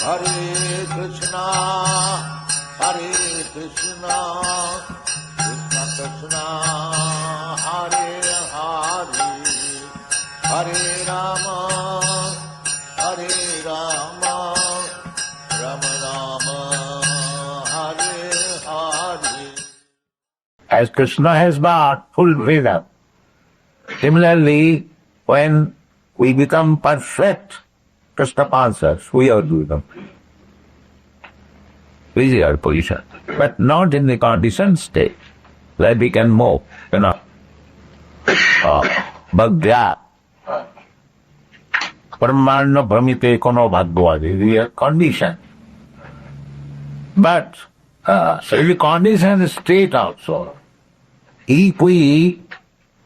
Hare Krishna, Hare Krishna, Krishna Krishna, Hare Hare, Hare Rama, Hare Rama, Rama Rama, Hare Hare. As Krishna has got full freedom. Similarly, when we become perfect Krishna conscious, we are doing them. This is our position. But not in the conditioned state that we can move, Bhagya. Brahmana Brahmite Kono Bhagwadi. We are conditioned. But so the conditioned state also, if we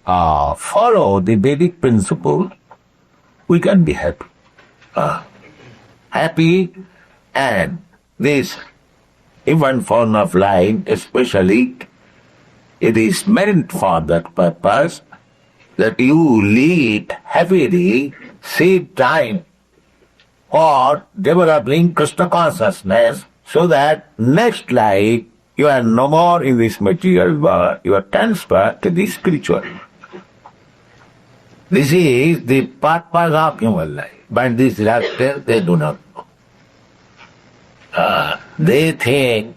follow the Vedic principle, we can be happy. Happy, and this even form of life, especially, it is meant for that purpose that you lead happily, save time for developing Krishna consciousness, so that next life you are no more in this material world, you are transferred to the spiritual. This is the purpose of human life. But these rascals, they do not know. They think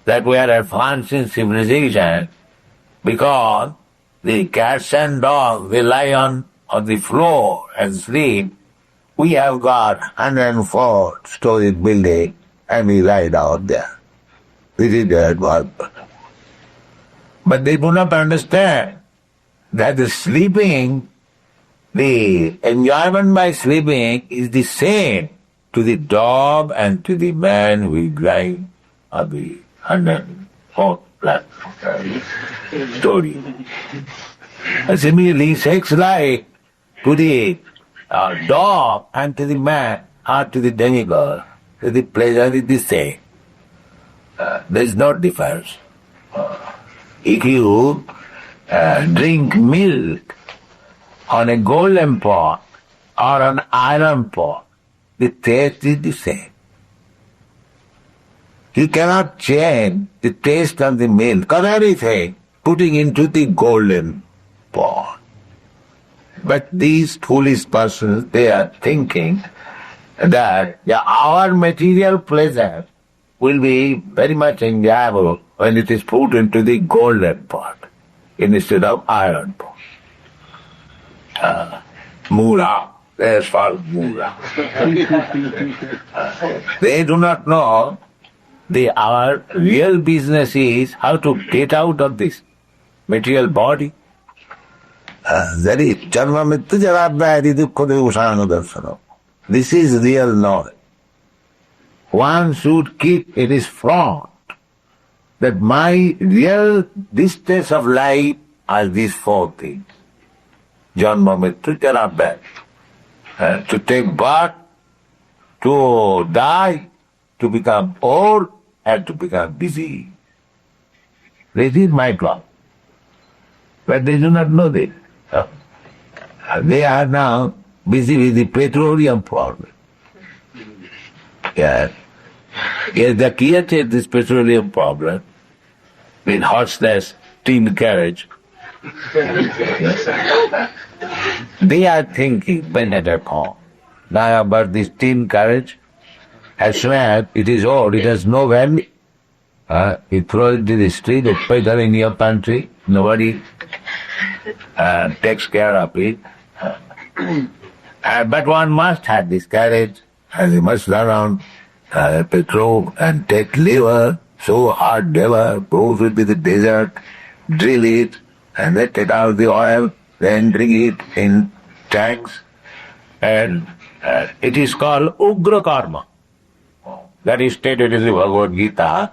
that we are advancing civilization because the cats and dogs, they lie on the floor and sleep. We have got 104-story building and we lie down there. This is their advantage. But they do not understand that the sleeping, the enjoyment by sleeping is the same to the dog and to the man who is lying on the 104th story. Similarly, sex life to the dog and to the man or to the demigod, the pleasure is the same. There is no difference. If you drink milk on a golden pot or an iron pot, the taste is the same. You cannot change the taste of the milk or anything putting into the golden pot. But these foolish persons, they are thinking that our material pleasure will be very much enjoyable when it is put into the golden pot instead of iron pot. Mula, that's called mula. They do not know our real business is how to get out of this material body. That is Janma Mrityu Jarabhyadi Dukkha Devusana Darsana. This is real knowledge. One should keep in his front that my real distance of life are these four things. Janma Mrityu Jarabhyadi. To take birth, to die, to become old, and to become diseased. This is my problem. But they do not know this. They are now busy with the petroleum problem. Yes, the created this petroleum problem with horseless tin carriage. They are thinking when at a home now about this tin carriage. As soon as it is old, it has no value. You throw it to the street, it's better in your country. Nobody takes care of it. But one must have this carriage, and you must run around petrol and take lever, so hard lever, goes into the desert, drill it, and then take out the oil, then drink it in tanks. And it is called Ugra Karma. That is stated in the Bhagavad Gita,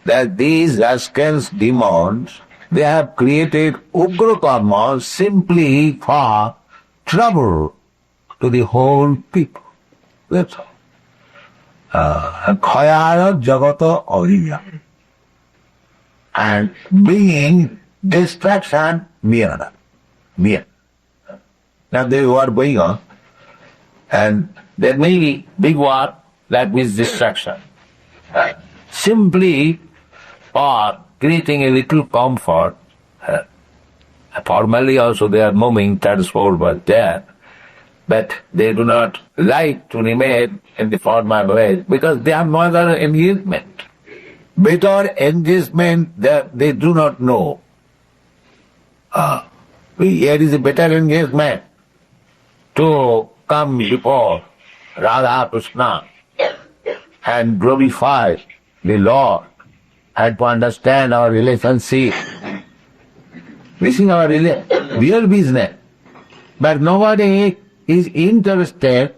that these rascals, demons, they have created Ugra Karma simply for trouble to the whole people. That's all. Khayaya Jagata Avriya. And being distraction, Miyana. Now there is war going on, and there may be big war that means distraction. Simply for creating a little comfort. Formally also there are moving transport was there, but they do not like to remain in the formal way because they have no other engagement. Without engagement, they do not know. Here is a better engagement to come before Radha Krishna and glorify the Lord and to understand our relationship. This is our real business. But nobody is interested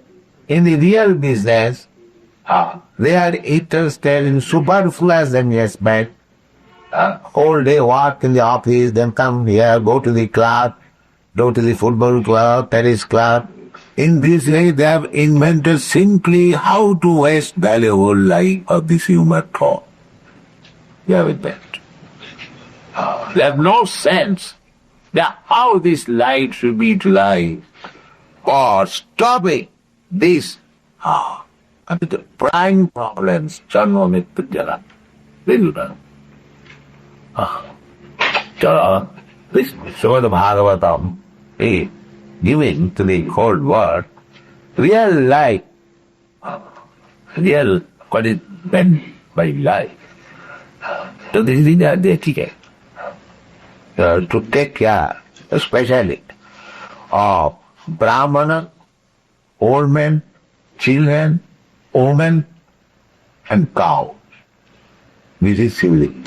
in the real business. They are interested in superfluous engagement. Whole day work in the office, then come here, go to the club, go to the football club, tennis club. In this way, they have invented simply how to waste valuable life of this human form. You have invented. They have no sense that how this light should be utilized for stopping this the prime problems, Janma Mrityu Jara. They do not. This Srimad Bhagavatam is giving to the whole world real life, real what is meant by life. So this is the etiquette. To take care, especially of Brahmana, old men, children, women, and cows. This is civility.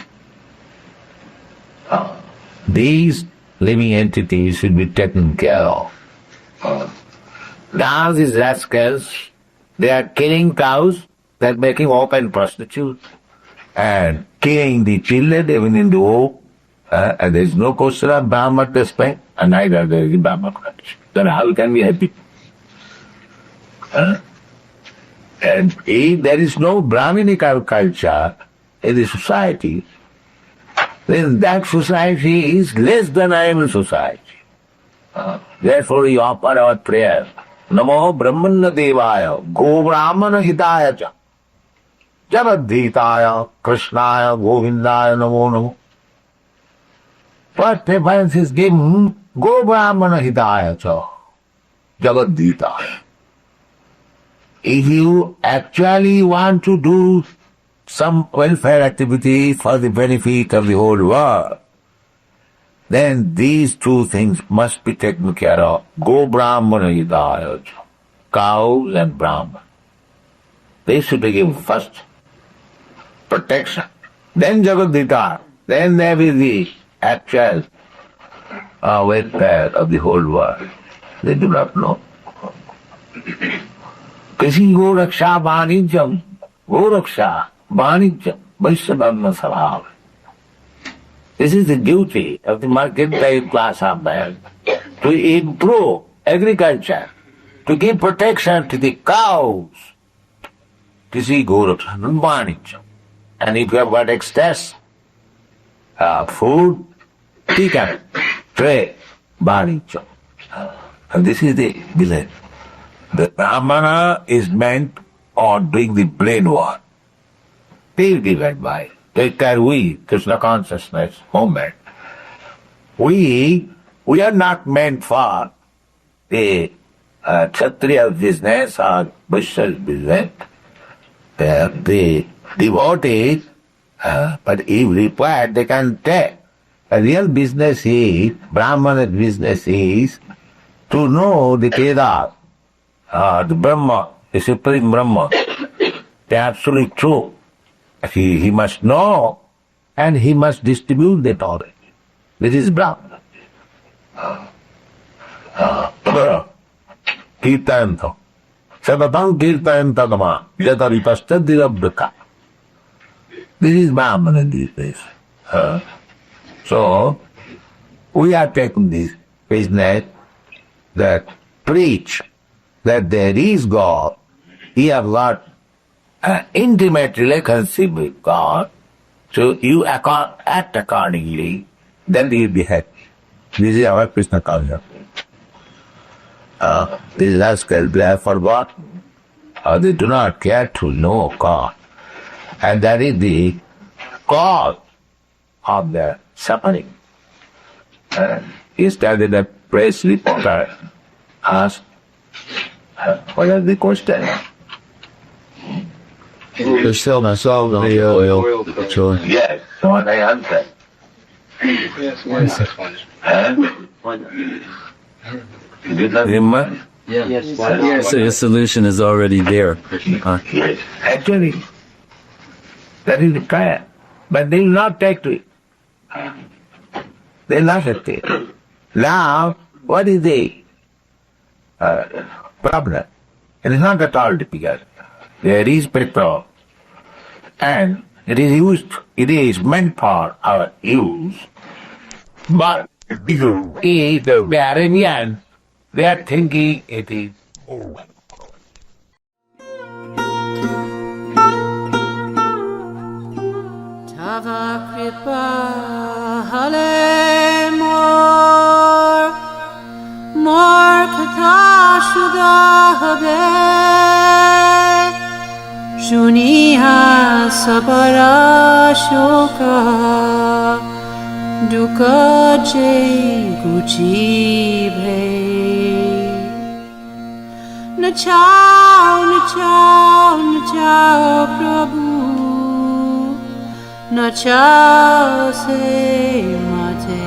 These living entities should be taken care of. Now these rascals, they are killing cows, they are making open prostitutes, and killing the children even in the womb. And there is no question of Brahma respect, and neither there is Brahma culture. Then how can we happy? And if there is no Brahminical culture in the society, then that society is less than animal society. Therefore we offer our prayer. Namo Brahmana Devaya, Go Brahmana Hitaya Cha, Jagadhitaya, Krishnaya, Govindaya, Namo Namo. What preference is given? Go Brahmana Hidaya Cha, Jagadhitaya. If you actually want to do some welfare activity for the benefit of the whole world, then these two things must be taken care of. Go Brahmana Hidaya Cha, cows and Brahman. They should be given first protection, then Jagadhitaya, then there will be actual welfare of the whole world. They do not know. Kisi go raksha vanijam, go raksha vanijam, vaishnava sabhav. This is the duty of the mercantile class of man, to improve agriculture, to give protection to the cows. Kisi go raksha vanijam. And if you have got excess food, tika, trade, vanijam. And this is the belief. The Brahmana is meant on doing the plain work. They divide by. Take care we, Krishna consciousness, movement. We are not meant for the Kshatriya business or Vaishya business. The devotees, but if required, they can take. A real business is, Brahmana business is, to know the Vedas. The Brahma, the Supreme Brahma, the absolute truth. He must know and he must distribute the knowledge. This is Brahma. Kirtanto. Satatang kirtantadama. Yataripastadirabraka. This is Brahmana these days. So, we are taking this business that preach that there is God, you have got an intimate relationship with God, so you act accordingly, then you will be happy. This is our Krishna culture. This rascal, they have forgotten They do not care to know God. And that is the cause of their suffering. Instead, the press reporter asked, what is the question? They're still not solved on the oil. So, Yes, what I answered. Remember? so the solution is already there. Yes, actually, that is clear. But they will not take to it. They laugh at it. Now, what is the problem? It is not at all difficult. There is petrol, and it is meant for our use. But if the Iranians, they are thinking it is Tava kripa hale mor kata shuda habe shuniha sabara shoka duka je guchi bhe nachao prabhu na chao se mate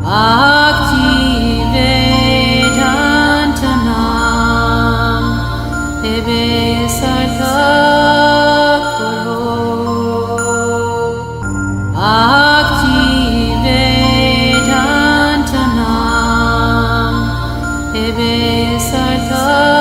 Bhakti Vedantanam Ebe Sarthak Karo Bhakti Vedantanam Ebe Sarthak